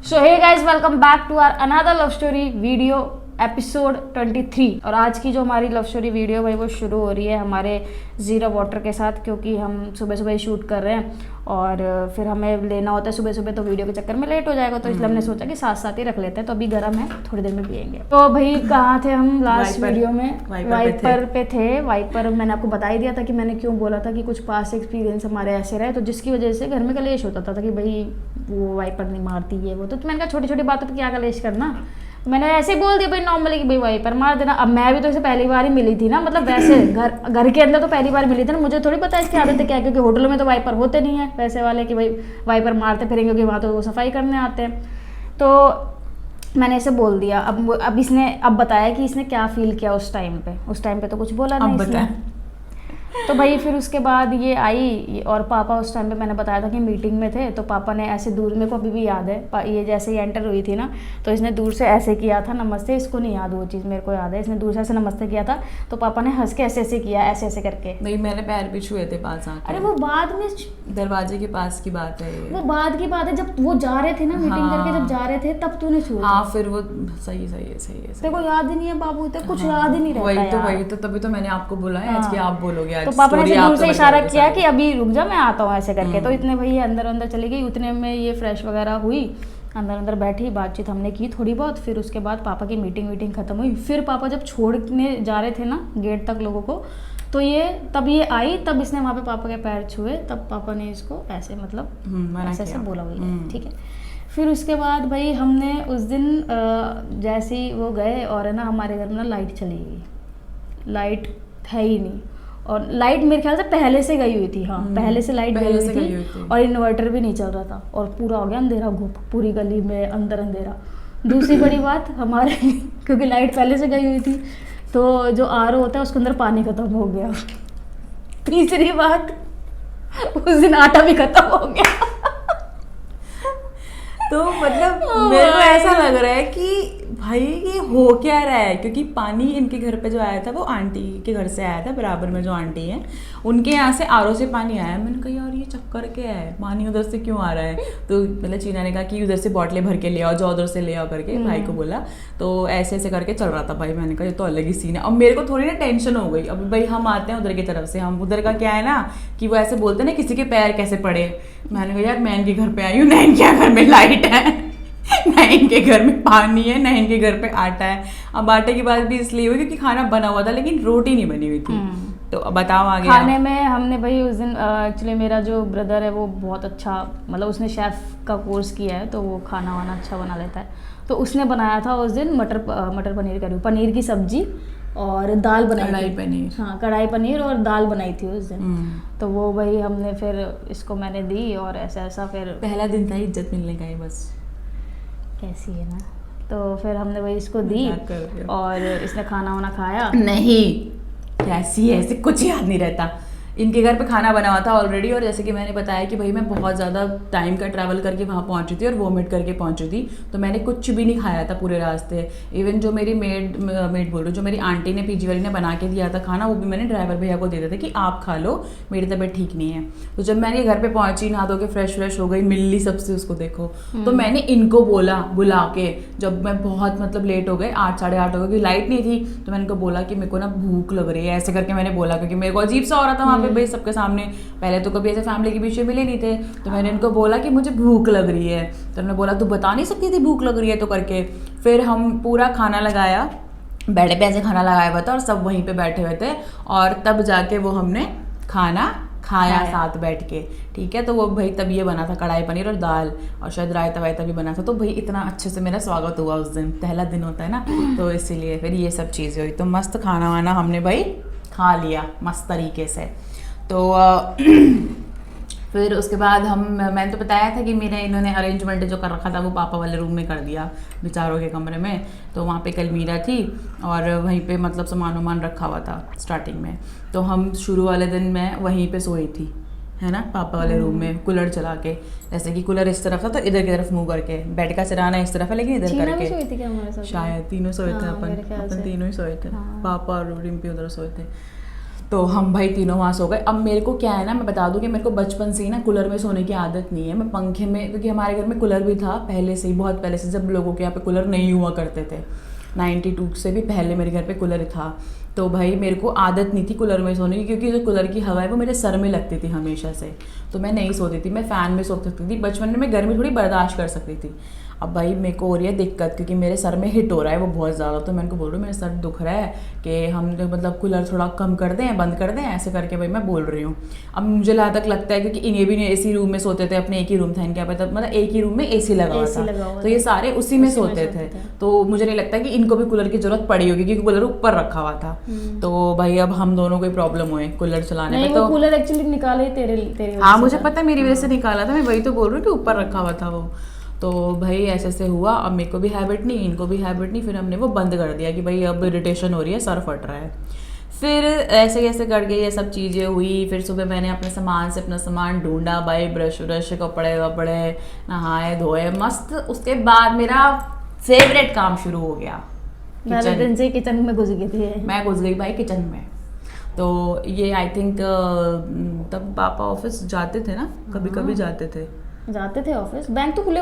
So hey guys welcome back to our another love story video episode 23। और आज की जो हमारी लव स्टोरी वीडियो भाई वो शुरू हो रही है हमारे ज़ीरा वाटर के साथ, क्योंकि हम सुबह सुबह ही शूट कर रहे हैं और फिर हमें लेना होता है सुबह सुबह, तो वीडियो के चक्कर में लेट हो जाएगा, तो इसलिए हमने सोचा कि साथ साथ ही रख लेते हैं। तो अभी गर्म है, थोड़ी देर में पियेंगे। तो भाई कहाँ थे हम लास्ट वीडियो में? वाइपर पे थे। वाइपर मैंने आपको बता ही दिया था कि मैंने क्यों बोला था कि कुछ पास एक्सपीरियंस हमारे ऐसे रहे, तो जिसकी वजह से घर में कलेश होता था कि भाई वो वाइपर नहीं मारती है वो, तो मैंने कहा छोटी छोटी बातों पर क्या कलेश करना। मैंने ऐसे ही बोल दिया भाई नॉर्मली कि भाई वाइपर मार देना। अब मैं भी तो इसे पहली बार ही मिली थी ना, मतलब वैसे घर के अंदर तो पहली बार मिली थी ना, मुझे थोड़ी पता है इसकी आदत है क्या है, क्योंकि होटलों में तो वाइपर होते नहीं है वैसे वाले कि भाई वाइपर मारते फिरेंगे, क्योंकि वहाँ तो वो सफाई करने आते हैं। तो मैंने इसे बोल दिया। अब इसने अब बताया कि इसने क्या फील किया उस टाइम पे तो कुछ बोला नहीं इसने। तो भाई फिर उसके बाद ये आई और पापा उस टाइम पे मैंने बताया था कि मीटिंग में थे, तो पापा ने ऐसे दूर, मेरे को अभी भी याद है, ये जैसे ही एंटर हुई थी ना तो इसने दूर से ऐसे किया था नमस्ते। इसको नहीं याद वो चीज़, मेरे को याद है, इसने दूर से ऐसे नमस्ते किया था, तो पापा ने हंस के ऐसे ऐसे किया, ऐसे ऐसे करके। नहीं, मैंने पैर भी छुए थे पास आके। अरे वो बाद में दरवाजे के पास की बात है, वो बाद की बात है, जब वो जा रहे थे ना मीटिंग करके, जब जा रहे थे तब तूने छुआ। हाँ फिर वो सही है। तेरे को याद ही नहीं है बाबू, तेरे कुछ याद ही नहीं रहता। वही तो तभी तो मैंने आपको बोला है आज कि आप बोलोगे आज। तो पापा ने दूर से इशारा किया कि अभी रुक जा मैं आता हूँ ऐसे करके। तो इतने भाई अंदर चली गई, उतने में ये फ्रेश वगैरह हुई, अंदर बैठी, बातचीत हमने की थोड़ी बहुत। फिर उसके बाद पापा की मीटिंग खत्म हुई। फिर पापा जब छोड़ने जा रहे थे ना गेट तक लोगों को, तो तब ये आई, तब इसने वहाँ पे पापा के पैर छुए, तब पापा ने इसको ऐसे मतलब ऐसे बोला हुई, ठीक है। फिर उसके बाद भाई हमने उस दिन जैसे ही वो गए और है ना हमारे घर में ना लाइट चली गई, लाइट है ही नहीं। और लाइट मेरे ख्याल से पहले से गई हुई थी, हाँ पहले से लाइट गई हुई थी और इन्वर्टर भी नहीं चल रहा था और पूरा हो गया अंधेरा, घुप पूरी गली में अंदर अंधेरा। दूसरी बड़ी बात हमारे क्योंकि लाइट पहले से गई हुई थी तो जो आरओ होता है उसके अंदर पानी खत्म हो गया। तीसरी बात उस दिन आटा भी खत्म हो गया। तो मतलब मेरे को ऐसा लग रहा है कि भाई ये हो क्या रहा है, क्योंकि पानी इनके घर पे जो आया था वो आंटी के घर से आया था, बराबर में जो आंटी है उनके यहाँ से आरओ से पानी आया। मैंने कहा यार ये चक्कर क्या है, पानी उधर से क्यों आ रहा है? तो मतलब चीना ने कहा कि उधर से बॉटलें भर के ले आओ, जाओ उधर से ले आओ करके भाई को बोला। तो ऐसे ऐसे करके चल रहा था भाई। मैंने कहा ये तो अलग ही सीन है। अब मेरे को थोड़ी ना टेंशन हो गई। अब भाई हम आते हैं उधर की तरफ से, हम उधर का क्या है ना कि वो ऐसे बोलते ना किसी के पैर कैसे पड़े। मैंने कहा यार मैं इनके घर पे आई हूँ, ना इनके घर में लाइट है, ना इनके घर में पानी है, ना इनके घर पे आटा है। अब आटे की बात भी इसलिए हुई क्योंकि खाना बना हुआ था लेकिन रोटी नहीं बनी हुई थी। तो अब बताओ आगे। खाने में हमने भाई उस दिन एक्चुअली मेरा जो ब्रदर है वो बहुत अच्छा, मतलब उसने शेफ़ का कोर्स किया है तो वो खाना वाना अच्छा बना लेता है। तो उसने बनाया था उस दिन मटर पनीर करी, पनीर की सब्जी और दाल बनाई, कढ़ाई पनीर, हाँ कढ़ाई पनीर और दाल बनाई थी उस दिन। तो वो भाई हमने फिर इसको मैंने दी और ऐसा फिर पहला दिन था इज्जत मिलने का ही, बस कैसी है ना। तो फिर हमने वही इसको दी और इसने खाना वाना खाया। नहीं कैसी है, ऐसे कुछ याद नहीं रहता। इनके घर पे खाना बना हुआ था ऑलरेडी, और जैसे कि मैंने बताया कि भाई मैं बहुत ज़्यादा टाइम का ट्रैवल करके वहाँ पहुँची थी और वोमिट करके पहुँची थी, तो मैंने कुछ भी नहीं खाया था पूरे रास्ते। इवन जो मेरी मेड बोल रही, जो मेरी आंटी ने पीजी वाली ने बना के दिया था खाना, वो भी मैंने ड्राइवर भैया को दे दिया था कि आप खा लो, मेरी तबीयत ठीक नहीं है। तो जब मैंने घर पर पहुँची, नहा धो के फ्रेश हो गई, मिल ली सबसे उसको देखो, तो मैंने इनको बोला बुला के, जब मैं बहुत मतलब लेट हो गए, 8 साढ़े 8 हो गए, क्योंकि लाइट नहीं थी, तो मैंने इनको बोला कि मेरे को ना भूख लग रही है, ऐसे करके मैंने बोला, क्योंकि मेरे को अजीब सा हो रहा था वहाँ पे भाई सबके सामने। पहले तो कभी ऐसे फैमिली के बीच में मिले नहीं थे, तो मैंने इनको बोला कि मुझे भूख लग रही है। तो उन्होंने बोला तू बता नहीं सकती थी भूख लग रही है तो करके। फिर हम पूरा खाना लगाया, बेड पे ऐसे खाना लगाया हुआ था और सब वहीं पे बैठे हुए थे, और तब जाके वो हमने खाना खाया साथ बैठ के, ठीक है। तो वो भाई तब ये बना था कढ़ाई पनीर और दाल, और शायद रायता वायता भी बना था। तो भाई इतना अच्छे से मेरा स्वागत हुआ उस दिन, पहला दिन होता है ना, तो इसीलिए फिर ये सब चीज़ें हुई। तो मस्त खाना वाना हमने भाई खा लिया मस्त तरीके से। तो फिर उसके बाद मैंने तो बताया था कि इन्होंने अरेंजमेंट जो कर रखा था वो पापा वाले रूम में कर दिया, बेचारों के कमरे में। तो वहाँ पे अलमीरा थी और वहीं पे मतलब सामान वामान रखा हुआ था स्टार्टिंग में। तो हम शुरू वाले दिन मैं वहीं पे सोई थी, है ना, पापा वाले रूम में, कूलर चला के। जैसे कि कूलर इस तरफ था तो इधर की तरफ मुँह करके, बेड का सिरहाना इस तरफ है लेकिन इधर करके। शायद तीनों सोए थे, अपन तीनों ही सोए थे, पापा और रिम्पी उधर सोए थे। तो हम भाई तीनों वहाँ सो गए। अब मेरे को क्या है ना, मैं बता दूं कि मेरे को बचपन से ही ना कूलर में सोने की आदत नहीं है। मैं पंखे में, क्योंकि हमारे घर में कूलर भी था पहले से ही, बहुत पहले से, जब लोगों के यहाँ पे कूलर नहीं हुआ करते थे। 92 से भी पहले मेरे घर पे कूलर था। तो भाई मेरे को आदत नहीं थी कूलर में सोने की, क्योंकि जो कूलर की हवा है वो मेरे सर में लगती थी हमेशा से। तो मैं नहीं सोती थी, मैं फ़ैन में सो सकती थी। बचपन में मैं गर्मी थोड़ी बर्दाश्त कर सकती थी। अब भाई मेरे को हो रही है दिक्कत, क्योंकि मेरे सर में हिट हो रहा है वो बहुत ज़्यादा। तो मैं उनको बोल रही हूँ मेरा सर दुख रहा है कि हम मतलब कूलर थोड़ा कम कर दें, बंद कर दें, ऐसे करके भाई मैं बोल रही हूँ। अब मुझे जहाँ तक लगता है, क्योंकि इन्हें भी एसी रूम में सोते थे, अपने एक ही रूम था इनके यहाँ पे, मतलब एक ही रूम में एसी लगा हुआ था, तो ये सारे उसी में सोते थे। तो मुझे नहीं लगता कि इनको भी कूलर की जरूरत पड़ी होगी, क्योंकि कूलर ऊपर रखा हुआ था। तो भाई अब हम दोनों को प्रॉब्लम हुए कूलर चलाने में। तो कूलर एक्चुअली निकाले तेरे हाँ, मुझे पता है, मेरी वजह से निकाला था, मैं वही तो बोल रही हूँ कि ऊपर रखा हुआ था वो। तो भाई ऐसे ऐसे हुआ। अब मेरे को भी हैबिट नहीं, इनको भी हैबिट नहीं, फिर हमने वो बंद कर दिया कि भाई अब इरिटेशन हो रही है, सर फट रहा है। फिर ऐसे ऐसे करके ये सब चीज़ें हुई। फिर सुबह मैंने अपने सामान से अपना सामान ढूंढा भाई, ब्रश व्रश, कपड़े वपड़े, नहाए धोए मस्त। उसके बाद मेरा फेवरेट काम शुरू हो गया, दिन से किचन में घुस गई थी मैं घुस गई भाई किचन में। तो ये आई थिंक तब पापा ऑफिस जाते थे ना, कभी कभी जाते थे ऑफिस। बैंक तो खुले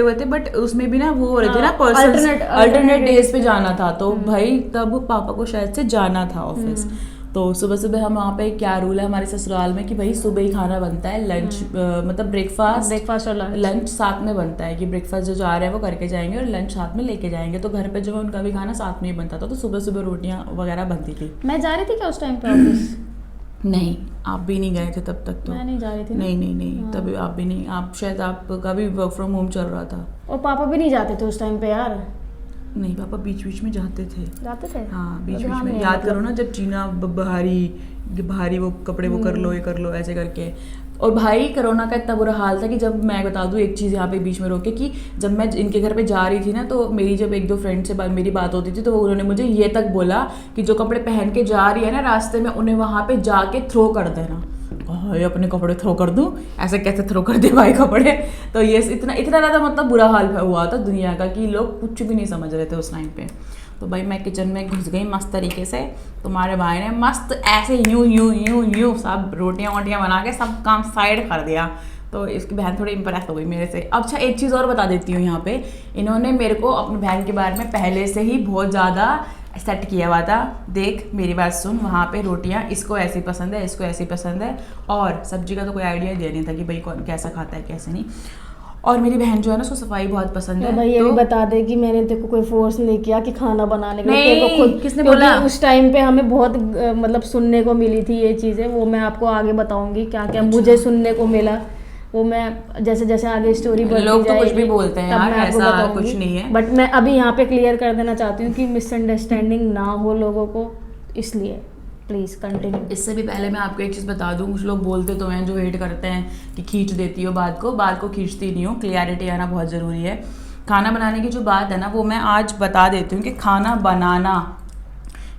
हुए थे, बट उसमें भी ना वो हो रहे थे ना, पर्सन अल्टरनेट डेज पे जाना था। तो भाई तब पापा को शायद से जाना था ऑफिस। तो सुबह सुबह हम वहाँ पे, क्या रूल है हमारे ससुराल में कि भाई सुबह ही खाना बनता है, लंच मतलब ब्रेकफास्ट और लंच साथ में बनता है, कि ब्रेकफास्ट जो जा रहे हैं वो करके जाएंगे और लंच साथ में लेके जाएंगे। तो घर पे जो है उनका भी खाना साथ में ही बनता था। तो सुबह सुबह रोटियाँ वगैरह बनती थी। मैं जा रही थी क्या उस टाइम पे ऑफिस? नहीं, आप भी नहीं गए थे तब तक। तो मैं नहीं जा रही थी। नहीं तभी आप भी नहीं, आप शायद आपका भी वर्क फ्रॉम होम चल रहा था। और पापा भी नहीं जाते थे उस टाइम पे यार? नहीं, पापा बीच बीच में जाते थे। हाँ, बीच बीच में। याद करो ना, जब चीना भारी वो कपड़े वो कर लो, ये कर लो, ऐसे करके। और भाई कोरोना का इतना बुरा हाल था कि जब मैं बता दूं एक चीज़ यहाँ पे बीच में रोके, कि जब मैं इनके घर पे जा रही थी ना, तो मेरी जब एक दो फ्रेंड से मेरी बात होती थी, तो उन्होंने मुझे ये तक बोला कि जो कपड़े पहन के जा रही है ना रास्ते में, उन्हें वहाँ पे जाके थ्रो कर देना। अपने कपड़े थ्रो कर दूं? ऐसे कैसे थ्रो कर दे भाई कपड़े? तो ये इतना ज़्यादा मतलब बुरा हाल हुआ था दुनिया का कि लोग कुछ भी नहीं समझ रहे थे उस टाइम पे। तो भाई मैं किचन में घुस गई मस्त तरीके से। तुम्हारे भाई ने मस्त ऐसे यूं सब रोटियां वोटियां बना के सब काम साइड कर दिया। तो इसकी बहन थोड़ी इम्प्रेस हो गई मेरे से। अच्छा, एक चीज़ और बता देती हूँ यहाँ पे, इन्होंने मेरे को अपनी बहन के बारे में पहले से ही बहुत ज़्यादा सेट किया हुआ था। देख मेरी बात सुन, वहाँ पे रोटियाँ इसको ऐसी पसंद है, इसको ऐसी पसंद है, और सब्जी का तो कोई आइडिया ही नहीं था कि भाई कौन कैसा खाता है कैसे नहीं। और मेरी बहन जो है ना, उसको सफाई बहुत पसंद है। भाई ये भी बता दे कि मैंने तेरे को कोई फोर्स नहीं किया कि खाना बनाने के लिए। नहीं, खुद किसने बोला? उस टाइम पे हमें बहुत मतलब सुनने को मिली थी ये चीज़ें, वो मैं आपको आगे बताऊंगी क्या क्या मुझे सुनने को मिला। वो मैं जैसे जैसे आगे स्टोरी बढ़ती लोग तो कुछ भी बोलते हैं यार, ऐसा कुछ नहीं है। बट मैं अभी यहाँ पे क्लियर कर देना चाहती हूँ कि मिसअंडरस्टैंडिंग ना हो लोगों को, इसलिए प्लीज़ कंटिन्यू। इससे भी पहले मैं आपको एक चीज़ बता दूं, कुछ लोग बोलते तो हैं जो वेट करते हैं कि खींच देती हो बात को खींचती नहीं हो। क्लियरिटी आना बहुत ज़रूरी है। खाना बनाने की जो बात है ना, वो मैं आज बता देती हूँ कि खाना बनाना,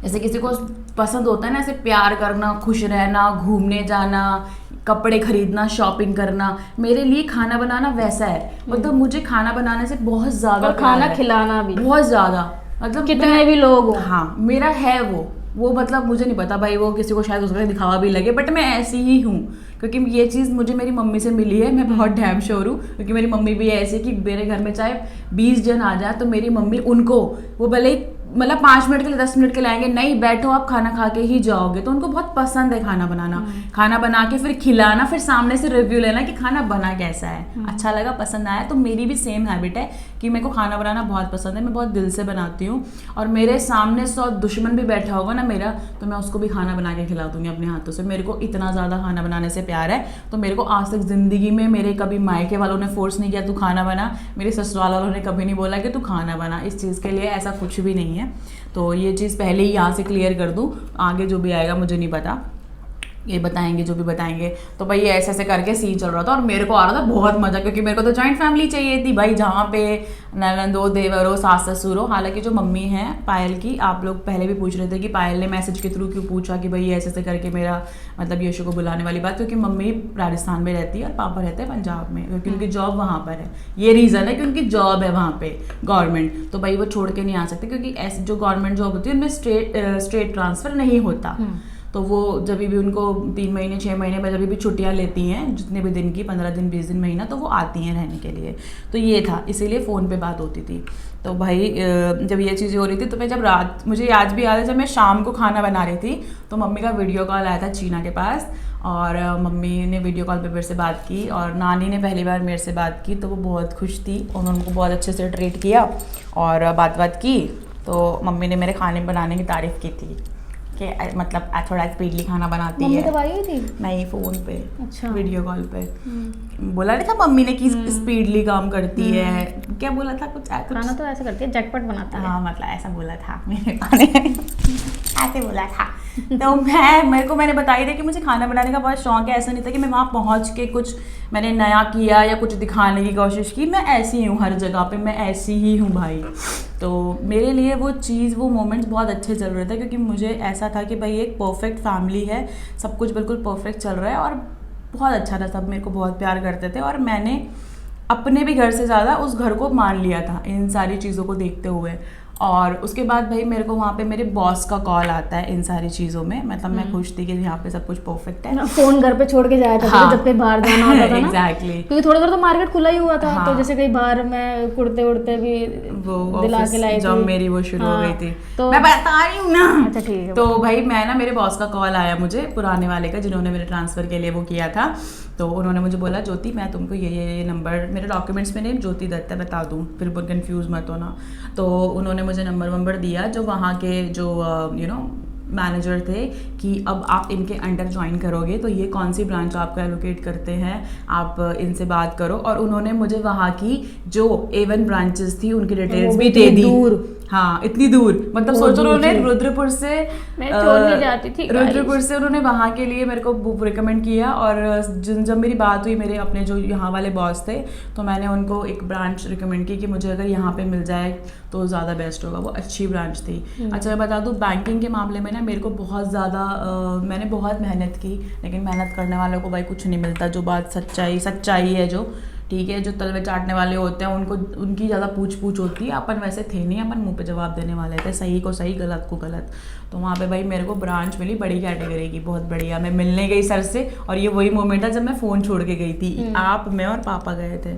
जैसे किसी को पसंद होता है ना ऐसे प्यार करना, खुश रहना, घूमने जाना, कपड़े खरीदना, शॉपिंग करना, मेरे लिए खाना बनाना वैसा है। मतलब मुझे खाना बनाने से बहुत ज़्यादा, खाना खिलाना भी बहुत ज़्यादा, मतलब कितने भी लोग हो, हाँ मेरा है वो मतलब मुझे नहीं पता भाई, वो किसी को शायद उसका दिखावा भी लगे, बट मैं ऐसी ही हूँ। क्योंकि ये चीज़ मुझे मेरी मम्मी से मिली है, मैं बहुत डैम श्योर हूँ। क्योंकि मेरी मम्मी भी ऐसी कि मेरे घर में चाहे 20 जन आ जाए तो मेरी मम्मी उनको, वो भले ही मतलब 5 मिनट के लिए 10 मिनट के लाएंगे, नहीं बैठो आप खाना खा के ही जाओगे। तो उनको बहुत पसंद है खाना बनाना, खाना बना के फिर खिलाना, फिर सामने से रिव्यू लेना कि खाना बना कैसा है, अच्छा लगा, पसंद आया। तो मेरी भी सेम हैबिट है कि मेरे को खाना बनाना बहुत पसंद है, मैं बहुत दिल से बनाती हूँ। और मेरे सामने 100 दुश्मन भी बैठा होगा ना मेरा, तो मैं उसको भी खाना बना के खिला दूंगी अपने हाथों से। मेरे को इतना ज़्यादा खाना बनाने से प्यार है। तो मेरे को आज तक ज़िंदगी में मेरे कभी मायके वालों ने फोर्स नहीं किया तू खाना बना, मेरे ससुराल वालों ने कभी नहीं बोला कि तू खाना बना। इस चीज़ के लिए ऐसा कुछ भी नहीं है। तो ये चीज़ पहले ही यहाँ से क्लियर कर दूँ, आगे जो भी आएगा मुझे नहीं पता, ये बताएंगे जो भी बताएंगे। तो भाई ऐसे ऐसे करके सीन चल रहा था और मेरे को आ रहा था बहुत मज़ा, क्योंकि मेरे को तो जॉइंट फैमिली चाहिए थी भाई, जहाँ पे ननद हो, देवर हो, सास ससुर हो। हालांकि जो मम्मी है पायल की, आप लोग पहले भी पूछ रहे थे कि पायल ने मैसेज के थ्रू क्यों पूछा कि भाई ऐसे ऐसे करके मेरा मतलब यशु को बुलाने वाली बात, क्योंकि मम्मी राजस्थान में रहती है और पापा रहते हैं पंजाब में, क्योंकि उनकी जॉब वहाँ पर है। ये रीज़न है कि उनकी जॉब है वहाँ पे गवर्नमेंट, तो भाई वो छोड़ के नहीं आ सकते, क्योंकि ऐसी जो गवर्नमेंट जॉब होती है उनमें स्टेट ट्रांसफ़र नहीं होता। तो वो जब भी उनको 3 महीने 6 महीने में जब भी छुट्टियाँ लेती हैं, जितने भी दिन की, 15 दिन 20 दिन महीना, तो वो आती हैं रहने के लिए। तो ये था, इसीलिए फ़ोन पे बात होती थी। तो भाई जब ये चीज़ें हो रही थी तो मैं जब रात, मुझे आज भी याद है जब मैं शाम को खाना बना रही थी तो मम्मी का वीडियो कॉल आया था चीना के पास, और मम्मी ने वीडियो कॉल पे मेरे से बात की, और नानी ने पहली बार मेरे से बात की, तो वो बहुत खुश थी, उन्होंने उनको बहुत अच्छे से ट्रीट किया और बात की। तो मम्मी ने मेरे खाने बनाने की तारीफ़ की थी कि मतलब थोड़ा स्पीडली खाना बनाती मम्मी है। तब आई हुई थी? नहीं, फ़ोन पे, अच्छा, वीडियो कॉल पे। बोला नहीं था मम्मी ने कि स्पीडली काम करती है, क्या बोला था, कुछ खाना तो ऐसे करती है, झटपट बनाती है। हाँ, मतलब ऐसा बोला था मेरे खाने ऐसे बोला था। तो मैंने बताई थी कि मुझे खाना बनाने का बहुत शौक है। ऐसा नहीं था कि मैं वहाँ पहुँच के कुछ मैंने नया किया या कुछ दिखाने की कोशिश की। मैं ऐसी हूँ, हर जगह पे मैं ऐसी ही हूँ भाई। तो मेरे लिए वो चीज़, वो मोमेंट्स बहुत अच्छे चल रहे थे, क्योंकि मुझे ऐसा था कि भाई एक परफेक्ट फैमिली है, सब कुछ बिल्कुल परफेक्ट चल रहा है और बहुत अच्छा था, सब मेरे को बहुत प्यार करते थे। और मैंने अपने भी घर से ज़्यादा उस घर को मान लिया था इन सारी चीज़ों को देखते हुए। और उसके बाद भाई मेरे को वहाँ पे मेरे बॉस का कॉल आता है इन सारी चीज़ों में, मतलब मैं खुश थी कि यहाँ पे सब कुछ परफेक्ट है। फोन घर पे छोड़ के जाया था हाँ, जब कहीं बाहर जाना होता था ना। एग्जैक्टली, क्योंकि थोड़ा थोड़ा तो मार्केट खुला ही हुआ था। हाँ, तो जैसे कहीं बाहर मैं कुर्ते उड़ते भी वो दिला के लाई थी, जब मेरी वो शुरू हो गई थी, तो मैं बता रही हूँ ना। अच्छा ठीक है। तो भाई मैं ना, मेरे बॉस का कॉल आया मुझे, पुराने वाले का, जिन्होंने मेरे ट्रांसफ़र के लिए वो किया था। तो उन्होंने मुझे बोला, ज्योति मैं तुमको ये नंबर, मेरे डॉक्यूमेंट्स में नेम ज्योति दत्त है, बता दूँ, फिर कंफ्यूज मत होना। तो उन्होंने मुझे नंबर दिया जो वहाँ के जो मैनेजर थे, कि अब आप इनके अंडर ज्वाइन करोगे तो ये कौन सी ब्रांच आपको एलोकेट करते हैं, आप इनसे बात करो। और उन्होंने मुझे वहाँ की जो A1 ब्रांचेस थी उनकी डिटेल्स भी दे दी। हाँ, इतनी दूर, मतलब सोचो, उन्होंने रुद्रपुर से, मैं छोड़ने जाती थी रुद्रपुर से उन्होंने वहाँ के लिए मेरे को रिकमेंड किया। और जब मेरी बात हुई मेरे अपने जो यहाँ वाले बॉस थे, तो मैंने उनको एक ब्रांच रिकमेंड की कि मुझे अगर यहाँ पे मिल जाए तो ज़्यादा बेस्ट होगा। वो अच्छी ब्रांच थी। अच्छा, मैं बता दूँ, बैंकिंग के मामले में ना मेरे को बहुत ज़्यादा, मैंने बहुत मेहनत की, लेकिन मेहनत करने वालों को भाई कुछ नहीं मिलता। जो बात सच्चाई है, जो ठीक है, जो तलवे चाटने वाले होते हैं उनको, उनकी ज़्यादा पूछ होती है। अपन वैसे थे नहीं, अपन मुंह पे जवाब देने वाले थे, सही को सही, गलत को गलत। तो वहाँ पे भाई मेरे को ब्रांच मिली बड़ी कैटेगरी की, बहुत बढ़िया। मैं मिलने गई सर से, और ये वही मोमेंट था जब मैं फ़ोन छोड़ के गई थी। आप, मैं और पापा गए थे।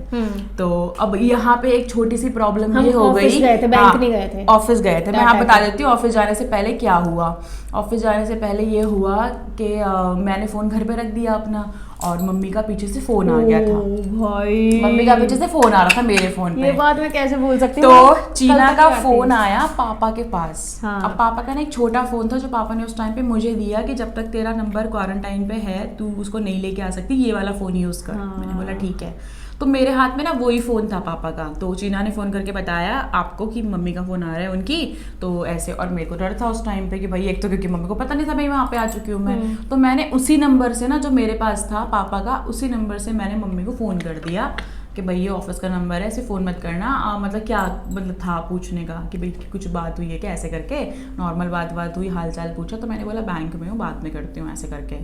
तो अब यहाँ पे एक छोटी सी प्रॉब्लम ये हो गई, बैंक नहीं गए थे, ऑफिस गए थे। मैं आप बता देती हूँ ऑफिस जाने से पहले क्या हुआ। ऑफिस जाने से पहले ये हुआ कि मैंने फ़ोन घर पे रख दिया अपना, और मम्मी का पीछे से फ़ोन आ गया था। भाई, मम्मी का पीछे से फ़ोन आ रहा था मेरे फ़ोन पे। ये बात मैं कैसे भूल सकती हूँ। तो चीना का फ़ोन आया पापा के पास। हाँ। अब पापा का ना एक छोटा फ़ोन था जो पापा ने उस टाइम पे मुझे दिया कि जब तक तेरा नंबर क्वारंटाइन पे है तू उसको नहीं लेके आ सकती, ये वाला फ़ोन यूज़ कर। हाँ। मैंने बोला ठीक है। तो मेरे हाथ में ना वही फ़ोन था पापा का। तो चीना ने फ़ोन करके बताया आपको कि मम्मी का फ़ोन आ रहा है उनकी, तो ऐसे। और मेरे को डर था उस टाइम पे कि भाई, एक तो क्योंकि मम्मी को पता नहीं था भाई वहाँ पे आ चुकी हूँ मैं। तो मैंने उसी नंबर से ना, जो मेरे पास था पापा का, उसी नंबर से मैंने मम्मी को फ़ोन कर दिया कि भाई ये ऑफिस का नंबर है, ऐसे फ़ोन मत करना। मतलब क्या मतलब था पूछने का कि भाई कुछ बात हुई है क्या, ऐसे करके नॉर्मल बात हुई, हाल चाल पूछा। तो मैंने बोला बैंक में हूँ, बात में करती हूँ, ऐसे करके।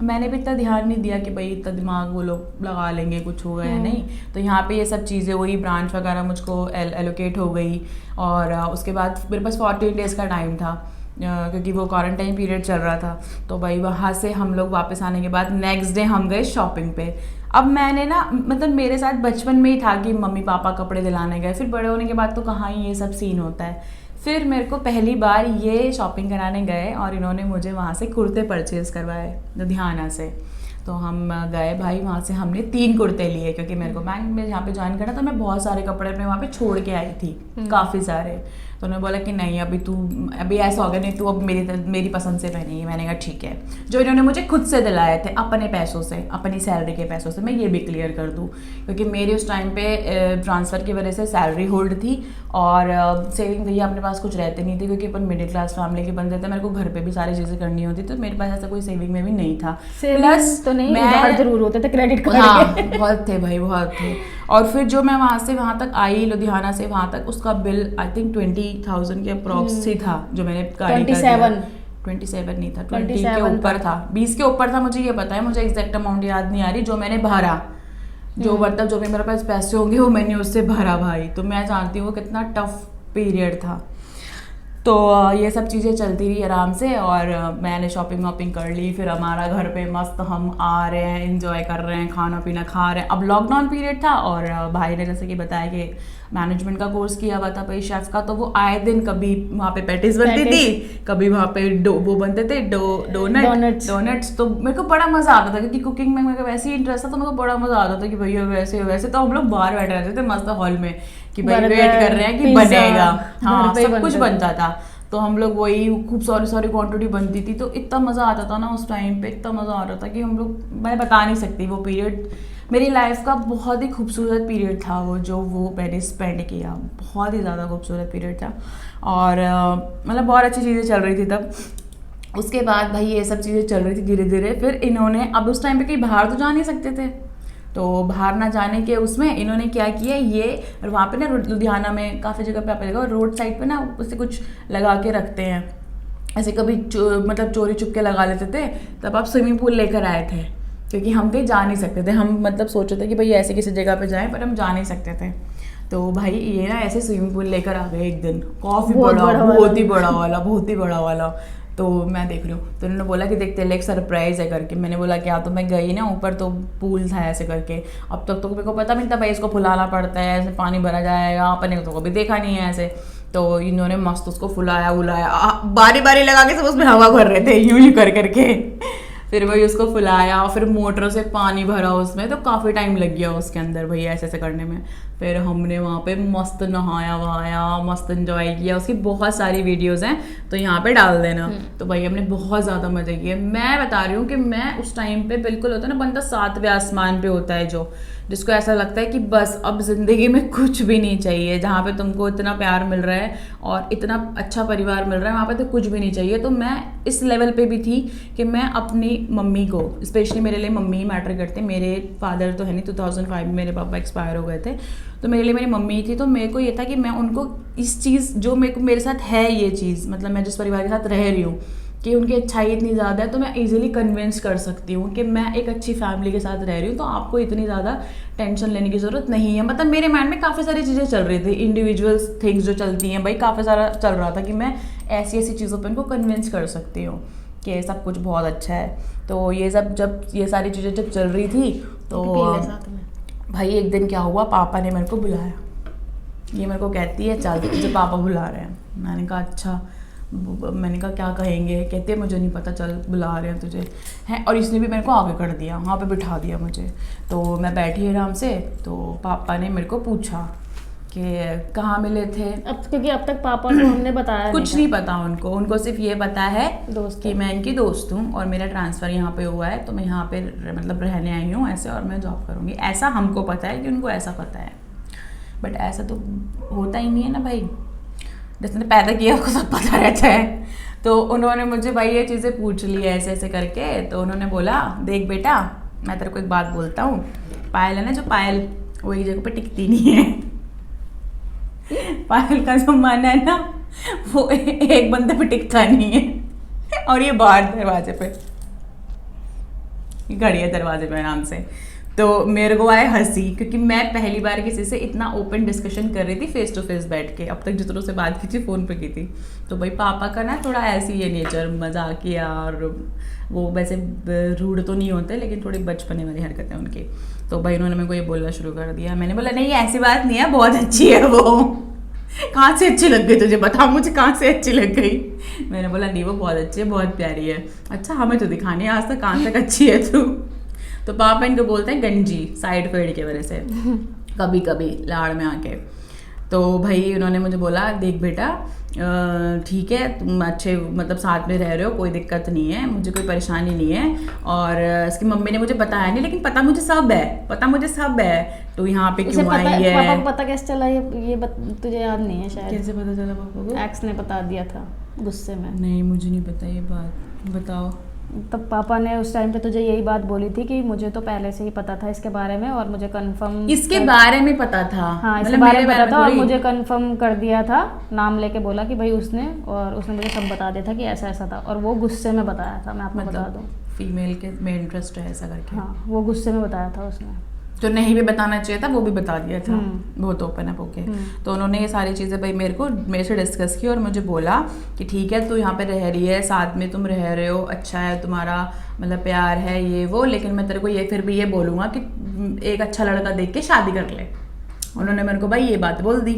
मैंने भी इतना ध्यान नहीं दिया कि भाई इतना दिमाग वो लोग लगा लेंगे, कुछ होगा या नहीं। तो यहाँ पे ये सब चीज़ें हुई, ब्रांच वगैरह मुझको एलोकेट हो गई। और उसके बाद मेरे पास 14 डेज़ का टाइम था, क्योंकि वो क्वारंटाइन पीरियड चल रहा था। तो भाई वहाँ से हम लोग वापस आने के बाद नेक्स्ट डे हम गए शॉपिंग पे। अब मैंने ना, मतलब मेरे साथ बचपन में ही था कि मम्मी पापा कपड़े दिलाने गए, फिर बड़े होने के बाद तो कहाँ ही ये सब सीन होता है। फिर मेरे को पहली बार ये शॉपिंग कराने गए और इन्होंने मुझे वहाँ से कुर्ते परचेज़ करवाए लुधियाना से। तो हम गए भाई, वहाँ से हमने 3 कुर्ते लिए, क्योंकि मेरे को बैंक में यहाँ पे ज्वाइन करना था। मैं बहुत सारे कपड़े अपने वहाँ पे छोड़ के आई थी, काफ़ी सारे। तो उन्होंने बोला कि नहीं अभी ऐसा हो गया, नहीं तू अब मेरी पसंद से पहनेगी। मैंने कहा ठीक है। जो इन्होंने मुझे खुद से दिलाए थे अपने पैसों से, अपनी सैलरी के पैसों से, मैं ये भी क्लियर कर दूँ, क्योंकि मेरी उस टाइम पे ट्रांसफ़र की वजह से सैलरी होल्ड थी और सेविंग भैया अपने पास कुछ रहते नहीं थे, क्योंकि अपन मिडिल क्लास फैमिली के बंदे थे। मेरे को घर पे भी सारी चीज़ें करनी होती, तो मेरे पास ऐसा कोई सेविंग में भी नहीं था। प्लस तो नहीं, मैं जरूर होते थे क्रेडिट कार्ड। हाँ, बहुत थे भाई, बहुत थे। और फिर जो मैं वहाँ से वहाँ तक आई, लुधियाना से वहाँ तक, उसका बिल आई थिंक 20,000 के अप्रॉक्स ही था, जो मैंने गाड़ी का 27 नहीं था, 20 के ऊपर था, 20 के ऊपर था। मुझे ये पता है, मुझे एग्जैक्ट अमाउंट याद नहीं आ रही, जो मैंने भरा, जो मतलब जो भी मेरे पास पैसे होंगे वो मैंने उससे भरा भाई। तो मैं जानती हूँ कितना टफ पीरियड था। तो ये सब चीज़ें चलती रही आराम से, और मैंने शॉपिंग वॉपिंग कर ली। फिर हमारा घर पे मस्त हम आ रहे हैं, एंजॉय कर रहे हैं, खाना पीना खा रहे हैं। अब लॉकडाउन पीरियड था, और भाई ने जैसे कि बताया कि मैनेजमेंट का कोर्स किया हुआ था भाई शेफ़ का, तो वो आए दिन कभी वहाँ पे पैटीज बनती थी, कभी वहाँ पे वो बनते थे डोनट्स। तो मेरे को बड़ा मज़ा आता था, क्योंकि कुकिंग में मेरे को वैसे ही इंटरेस्ट था, तो मेरे को बड़ा मज़ा आता था कि भैया वैसे वैसे। तो हम लोग बाहर बैठे रहते थे मस्त हॉल में कि भाई वेट कर रहे हैं कि बनेगा। हाँ, सब कुछ बनता था। तो हम लोग वही खूब सारी क्वांटिटी बनती थी, तो इतना मज़ा आता था ना उस टाइम पे, इतना मज़ा आ रहा था कि हम लोग, मैं बता नहीं सकती। वो पीरियड मेरी लाइफ का बहुत ही खूबसूरत पीरियड था वो मैंने स्पेंड किया। बहुत ही ज़्यादा खूबसूरत पीरियड था, और मतलब बहुत अच्छी चीज़ें चल रही थी तब। उसके बाद भाई ये सब चीज़ें चल रही थी धीरे धीरे। फिर इन्होंने, अब उस टाइम पे कहीं बाहर तो जा नहीं सकते थे, तो बाहर ना जाने के उसमें इन्होंने क्या किया, ये और वहाँ पे ना लुधियाना में काफ़ी जगह पे आप देखो रोड साइड पे ना उससे कुछ लगा के रखते हैं, ऐसे कभी मतलब चोरी छुप के लगा लेते थे। तब आप स्विमिंग पूल लेकर आए थे, क्योंकि हम कहीं जा नहीं सकते थे। हम मतलब सोचे थे कि भाई ऐसे किसी जगह पे जाएं, पर हम जा नहीं सकते थे। तो भाई ये ना ऐसे स्विमिंग पूल लेकर आ गए एक दिन, काफ़ी बड़ा, बहुत ही बड़ा वाला। तो मैं देख रही हूँ, तो उन्होंने बोला कि देख तेरे लिए एक सरप्राइज़ है करके। मैंने बोला क्या? तो मैं गई ना ऊपर, तो पूल था ऐसे करके। अब तक तो मेरे को पता भी नहीं था भाई इसको फुलाना पड़ता है, ऐसे पानी भरा जाएगा, अपने तो कभी देखा नहीं है ऐसे। तो इन्होंने मस्त उसको फुलाया उलाया, बारी बारी लगा के सब उसमें हवा भर रहे थे यूं ही कर करके। फिर वही उसको फुलाया, फिर मोटर से पानी भरा उसमें, तो काफ़ी टाइम लग गया उसके अंदर भैया ऐसे ऐसे करने में। फिर हमने वहाँ पे मस्त नहाया वहाया, मस्त एंजॉय किया। उसकी बहुत सारी वीडियोस हैं, तो यहाँ पे डाल देना। तो भाई हमने बहुत ज़्यादा मज़े किए। मैं बता रही हूँ कि मैं उस टाइम पे बिल्कुल होता है ना बंदा 7वें आसमान पे होता है, जिसको ऐसा लगता है कि बस अब ज़िंदगी में कुछ भी नहीं चाहिए। जहाँ पे तुमको इतना प्यार मिल रहा है और इतना अच्छा परिवार मिल रहा है, वहाँ पे तो कुछ भी नहीं चाहिए। तो मैं इस लेवल पे भी थी कि मैं अपनी मम्मी को, स्पेशली मेरे लिए मम्मी ही मैटर करते। मेरे फादर तो है नहीं, 2005 में मेरे पापा एक्सपायर हो गए थे, तो मेरे लिए मेरी मम्मी थी। तो मेरे को ये था कि मैं उनको इस चीज़ जो मेरे साथ है, ये चीज़ मतलब मैं जिस परिवार के साथ रह रही हूँ, कि उनकी अच्छाई इतनी ज़्यादा है, तो मैं इजीली कन्विंस कर सकती हूँ कि मैं एक अच्छी फैमिली के साथ रह रही हूँ, तो आपको इतनी ज़्यादा टेंशन लेने की ज़रूरत नहीं है। मतलब मेरे माइंड में काफ़ी सारी चीज़ें चल रही थी, इंडिविजुअल थिंग्स जो चलती हैं भाई, काफ़ी सारा चल रहा था कि मैं ऐसी ऐसी चीज़ों पर उनको कन्विंस कर सकती हूँ कि सब कुछ बहुत अच्छा है। तो ये सब जब ये सारी चीज़ें जब चल रही थी, तो भाई एक दिन क्या हुआ, पापा ने मेरे को बुलाया। ये मेरे को कहती है चल तुझे पापा बुला रहे हैं। मैंने कहा अच्छा। मैंने कहा क्या कहेंगे? कहते हैं मुझे नहीं पता, चल बुला रहे हैं तुझे हैं। और इसने भी मेरे को आगे कर दिया, वहाँ पे बिठा दिया मुझे। तो मैं बैठी आराम से, तो पापा ने मेरे को पूछा कि कहाँ मिले थे। अब क्योंकि अब तक पापा को हमने बताया कुछ नहीं पता उनको सिर्फ ये पता है दोस्त कि मैं इनकी दोस्त हूँ और मेरा ट्रांसफ़र यहाँ पे हुआ है, तो मैं यहाँ पे मतलब रहने आई हूँ ऐसे, और मैं जॉब करूँगी। ऐसा हमको पता है कि उनको ऐसा पता है, बट ऐसा तो होता ही नहीं है ना भाई। जिसने पैदा किया उसको सब पता रहता है। तो उन्होंने मुझे भाई ये चीज़ें पूछ ली ऐसे ऐसे करके। तो उन्होंने बोला देख बेटा, मैं तेरे को एक बात बोलता हूँ, पायल है ना जो पायल, वो एक जगह पे टिकती नहीं है। पायल का जो मन है ना, वो एक बंदे पे टिकता नहीं है। और ये बाहर दरवाजे पे खड़ी है, दरवाजे पे आराम से। तो मेरे को आए हंसी, क्योंकि मैं पहली बार किसी से इतना ओपन डिस्कशन कर रही थी फेस टू फेस बैठ के। अब तक जितनों से बात की थी फ़ोन पे की थी। तो भाई पापा का ना थोड़ा ऐसी ये नेचर, मजाकिया, और वो वैसे रूड तो नहीं होते, लेकिन थोड़ी बचपने वाली हरकतें उनकी। तो भाई उन्होंने मेरे को ये बोलना शुरू कर दिया। मैंने बोला नहीं ऐसी बात नहीं है, बहुत अच्छी है वो। कहाँ से अच्छी लग गई तुझे, बताओ मुझे कहाँ से अच्छी लग गई। मैंने बोला नहीं वो बहुत अच्छी है, बहुत प्यारी है। अच्छा हमें तो दिखानी है आज तक कहाँ तक अच्छी है तू। तो पापा इनको बोलते हैं गंजी, साइड फेड की वजह से कभी कभी लाड़ में आके। तो भाई उन्होंने मुझे बोला देख बेटा ठीक है तुम अच्छे मतलब साथ में रह रहे हो, कोई दिक्कत नहीं है, मुझे कोई परेशानी नहीं है। और इसकी मम्मी ने मुझे बताया नहीं, लेकिन पता मुझे सब है, तो यहाँ पे क्यों आई है। पापा को पता कैसे चला तुझे याद नहीं है शायद? कैसे पता चला पापा को? एक्स ने बता दिया था गुस्से में। नहीं मुझे नहीं पता ये बात, बताओ। तब पापा ने उस टाइम पे तुझे यही बात बोली थी कि मुझे तो पहले से ही पता था इसके बारे में, और मुझे कंफर्म इसके बारे में पता था। हाँ इसके बारे में पता था, और मुझे कंफर्म कर दिया था, नाम लेके बोला कि भाई उसने, और उसने मुझे सब बता दिया था कि ऐसा ऐसा था। और वो गुस्से में बताया था, मैं आपको बता दूं। फीमेल के में इंटरेस्ट है ऐसा करके। हाँ वो गुस्से में बताया था उसने। जो नहीं भी बताना चाहिए था वो भी बता दिया था, बहुत ओपन अप होके। तो उन्होंने ये सारी चीज़ें भाई मेरे से डिस्कस की और मुझे बोला कि ठीक है, तू यहाँ पे रह रही है, साथ में तुम रह रहे हो, अच्छा है, तुम्हारा मतलब प्यार है ये वो, लेकिन मैं तेरे को ये फिर भी ये बोलूँगा कि एक अच्छा लड़का देख के शादी कर ले। उन्होंने मेरे को भाई ये बात बोल दी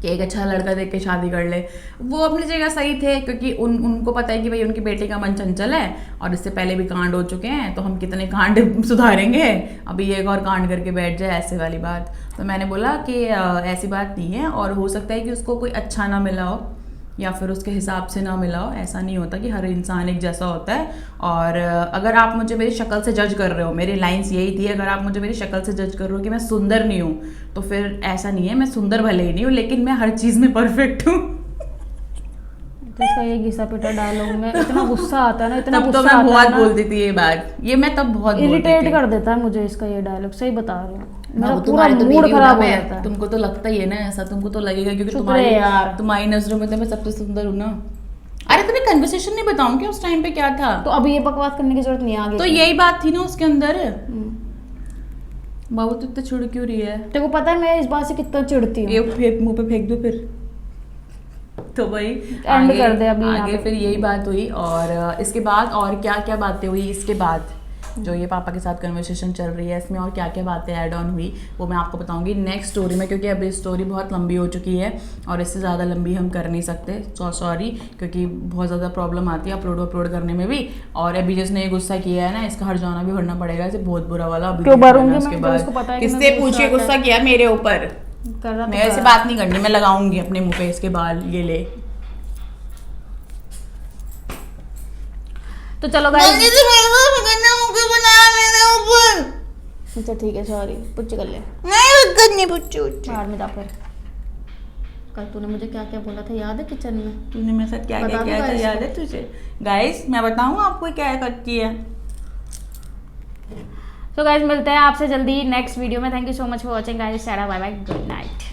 कि एक अच्छा लड़का देख के शादी कर ले। वो अपनी जगह सही थे, क्योंकि उनको पता है कि भाई उनकी बेटी का मन चंचल है और इससे पहले भी कांड हो चुके हैं, तो हम कितने कांड सुधारेंगे, अभी एक और कांड करके बैठ जाए, ऐसे वाली बात। तो मैंने बोला कि ऐसी बात नहीं है, और हो सकता है कि उसको कोई अच्छा ना मिला हो या फिर उसके हिसाब से ना मिला हो, ऐसा नहीं होता कि हर इंसान एक जैसा होता है। और अगर आप मुझे मेरी शक्ल से जज कर रहे हो, मेरी लाइंस यही थी, अगर आप मुझे मेरी शक्ल से जज कर रहे हो कि मैं सुंदर नहीं हूँ, तो फिर ऐसा नहीं है, मैं सुंदर भले ही नहीं हूँ, लेकिन मैं हर चीज़ में परफेक्ट हूँ। तो इसका ये घिसा पिटा डायलॉग में इतना गुस्सा आता है ना, इतना तब गुस्सा तो मैं आता बहुत है ना, बोलती थी ये बात, ये मैं तब बहुत इरिटेट कर देता है मुझे इसका ये डायलॉग, सही बता रही हूँ, मेरा पूरा तुम्हारी तो मूड बीवी हूँ खराब ना हो मैं, जाता है। तुमको तो लगता ही है ना ऐसा, तुमको तो लगेगा क्योंकि चुप रहे यार। तुम्हारी नजरों में तो मैं सबसे सुंदर हूँ ना। अरे तुम्हें कन्वर्सेशन नहीं बताऊँ क्या उस टाइम पे क्या था? तो अभी ये बकवास करने की जरूरत नहीं है आगे। तो यही बात थी ना उसके अंदर। बाबू तो इतना चिढ़ क्यों रही है? तेरे को पता है मैं इस बात से कितना चिढ़ती हूँ। ये मुंह पे फेंक दो फिर। तो भाई एंड कर दे अभी यहाँ आगे पे। फिर यही बात हुई, और इसके बाद और क्या क्या बातें हुई इसके बाद, जो ये पापा के साथ कन्वर्सेशन चल रही है इसमें और क्या क्या बातें ऐड ऑन हुई वो मैं आपको बताऊंगी नेक्स्ट स्टोरी में, क्योंकि अभी स्टोरी बहुत लंबी हो चुकी है और इससे ज़्यादा लंबी हम कर नहीं सकते। सॉरी, क्योंकि बहुत ज़्यादा प्रॉब्लम आती है अपलोड करने में भी। और अभी जिसने ये गुस्सा किया है ना, इसका हर्जाना भी भरना पड़ेगा, इसे बहुत बुरा वाला। अभी क्यों भरूंगी उसके मैं, बाद उसको पता है कि किससे मैं पूछ के गुस्सा गुस्सा किया मेरे ऊपर? कर रहा मैं ऐसे बात नहीं करनी, मैं लगाऊंगी अपने मुंह पे इसके बाल, ये ले। तो चलो गाइस, अच्छा ठीक है, सॉरी, पुच्छ कर ले, बाहर में जा फिर। कल तूने मुझे क्या क्या बोला था याद है किचन में? तूने मेरे साथ क्या क्या बता किया दो था guys याद को। है तुझे? गाइस मैं बताऊं आपको क्या करती है? तो गाइस मिलते हैं आपसे जल्दी नेक्स्ट वीडियो में। Thank you so much for watching guys, tata bye bye, good night.